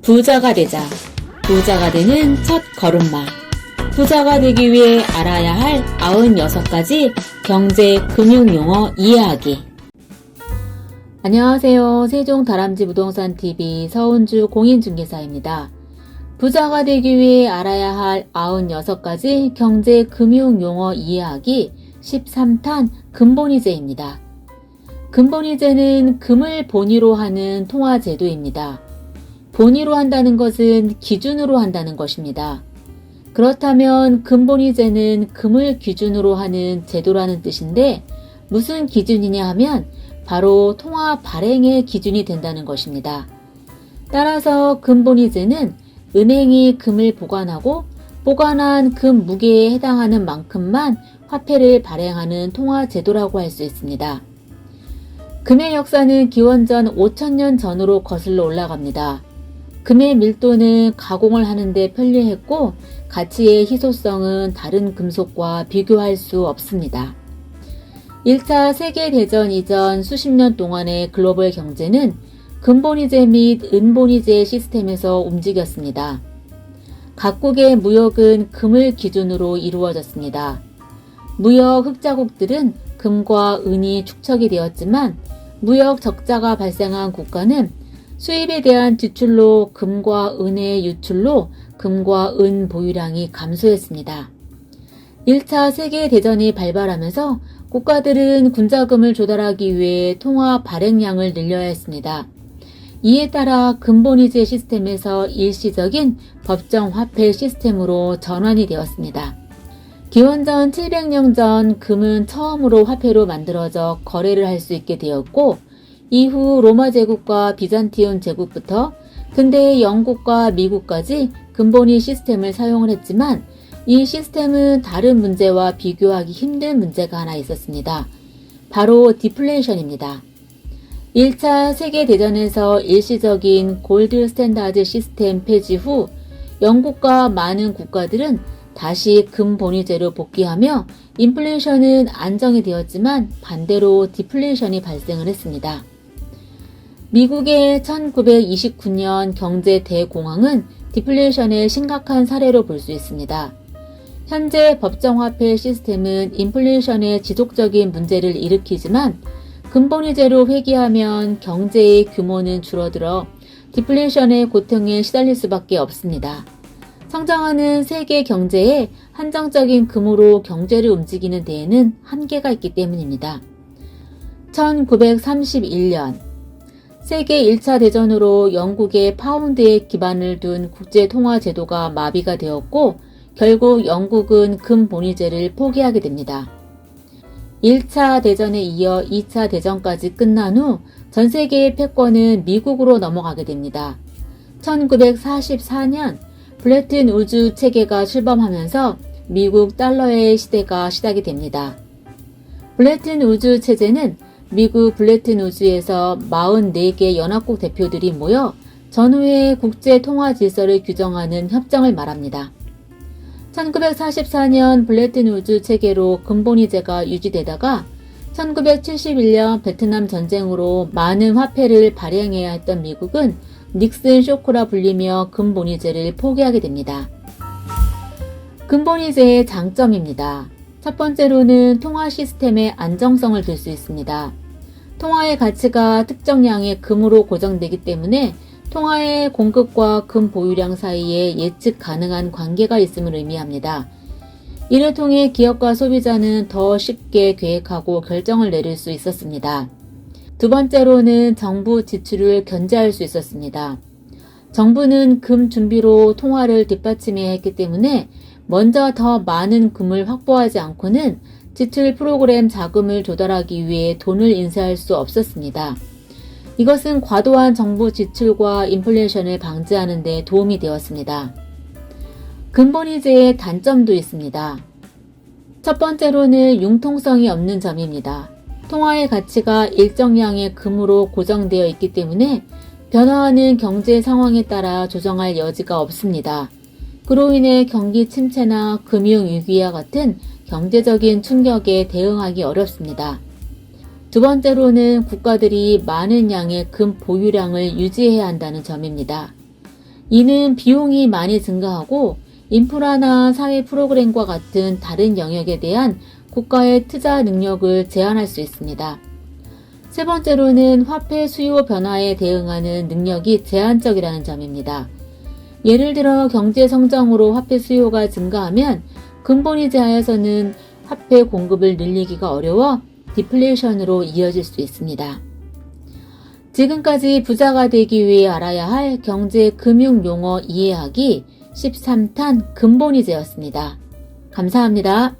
부자가 되자. 부자가 되는 첫 걸음마. 부자가 되기 위해 알아야 할 96가지 경제 금융 용어 이해하기. 안녕하세요. 세종다람쥐 부동산TV 서은주 공인중개사입니다. 부자가 되기 위해 알아야 할 96가지 경제 금융 용어 이해하기 13탄 금본위제입니다. 금본위제는 금을 본위로 하는 통화제도입니다. 본위로 한다는 것은 기준으로 한다는 것입니다. 그렇다면 금본위제는 금을 기준으로 하는 제도라는 뜻인데 무슨 기준이냐 하면 바로 통화 발행의 기준이 된다는 것입니다. 따라서 금본위제는 은행이 금을 보관하고 보관한 금 무게에 해당하는 만큼만 화폐를 발행하는 통화 제도라고 할 수 있습니다. 금의 역사는 기원전 5000년 전으로 거슬러 올라갑니다. 금의 밀도는 가공을 하는데 편리했고 가치의 희소성은 다른 금속과 비교할 수 없습니다. 1차 세계대전 이전 수십 년 동안의 글로벌 경제는 금본위제 및 은본위제 시스템에서 움직였습니다. 각국의 무역은 금을 기준으로 이루어졌습니다. 무역 흑자국들은 금과 은이 축적이 되었지만 무역 적자가 발생한 국가는 수입에 대한 지출로 금과 은의 유출로 금과 은 보유량이 감소했습니다. 1차 세계대전이 발발하면서 국가들은 군자금을 조달하기 위해 통화 발행량을 늘려야 했습니다. 이에 따라 금본위제 시스템에서 일시적인 법정화폐 시스템으로 전환이 되었습니다. 기원전 700년 전 금은 처음으로 화폐로 만들어져 거래를 할 수 있게 되었고 이후 로마 제국과 비잔티움 제국부터 근대의 영국과 미국까지 금본위 시스템을 사용을 했지만 이 시스템은 다른 문제와 비교하기 힘든 문제가 하나 있었습니다. 바로 디플레이션입니다. 1차 세계대전에서 일시적인 골드 스탠다드 시스템 폐지 후 영국과 많은 국가들은 다시 금본위제로 복귀하며 인플레이션은 안정이 되었지만 반대로 디플레이션이 발생을 했습니다. 미국의 1929년 경제 대공황은 디플레이션의 심각한 사례로 볼 수 있습니다. 현재 법정화폐 시스템은 인플레이션의 지속적인 문제를 일으키지만 금본위제로 회귀하면 경제의 규모는 줄어들어 디플레이션의 고통에 시달릴 수밖에 없습니다. 성장하는 세계 경제에 한정적인 금으로 경제를 움직이는 데에는 한계가 있기 때문입니다. 1931년 세계 1차 대전으로 영국의 파운드에 기반을 둔 국제통화제도가 마비가 되었고 결국 영국은 금본위제를 포기하게 됩니다. 1차 대전에 이어 2차 대전까지 끝난 후 전 세계의 패권은 미국으로 넘어가게 됩니다. 1944년 브레튼 우즈 체계가 출범하면서 미국 달러의 시대가 시작이 됩니다. 브레튼 우즈 체제는 미국 브레튼 우즈에서 44개 연합국 대표들이 모여 전후의 국제 통화 질서를 규정하는 협정을 말합니다. 1944년 브레튼 우즈 체계로 금본위제가 유지되다가 1971년 베트남 전쟁으로 많은 화폐를 발행해야 했던 미국은 닉슨 쇼크라 불리며 금본위제를 포기하게 됩니다. 금본위제의 장점입니다. 첫 번째로는 통화 시스템의 안정성을 들 수 있습니다. 통화의 가치가 특정량의 금으로 고정되기 때문에 통화의 공급과 금 보유량 사이에 예측 가능한 관계가 있음을 의미합니다. 이를 통해 기업과 소비자는 더 쉽게 계획하고 결정을 내릴 수 있었습니다. 두 번째로는 정부 지출을 견제할 수 있었습니다. 정부는 금 준비로 통화를 뒷받침해야 했기 때문에 먼저 더 많은 금을 확보하지 않고는 지출 프로그램 자금을 조달하기 위해 돈을 인쇄할 수 없었습니다. 이것은 과도한 정부 지출과 인플레이션을 방지하는 데 도움이 되었습니다. 금본위제의 단점도 있습니다. 첫 번째로는 융통성이 없는 점입니다. 통화의 가치가 일정량의 금으로 고정되어 있기 때문에 변화하는 경제 상황에 따라 조정할 여지가 없습니다. 그로 인해 경기 침체나 금융위기와 같은 경제적인 충격에 대응하기 어렵습니다. 두 번째로는 국가들이 많은 양의 금 보유량을 유지해야 한다는 점입니다. 이는 비용이 많이 증가하고 인프라나 사회 프로그램과 같은 다른 영역에 대한 국가의 투자 능력을 제한할 수 있습니다. 세 번째로는 화폐 수요 변화에 대응하는 능력이 제한적이라는 점입니다. 예를 들어 경제 성장으로 화폐 수요가 증가하면 근본이 제하에서는 화폐 공급을 늘리기가 어려워 디플레이션으로 이어질 수 있습니다. 지금까지 부자가 되기 위해 알아야 할 경제 금융 용어 이해하기 13탄 근본이제였습니다. 감사합니다.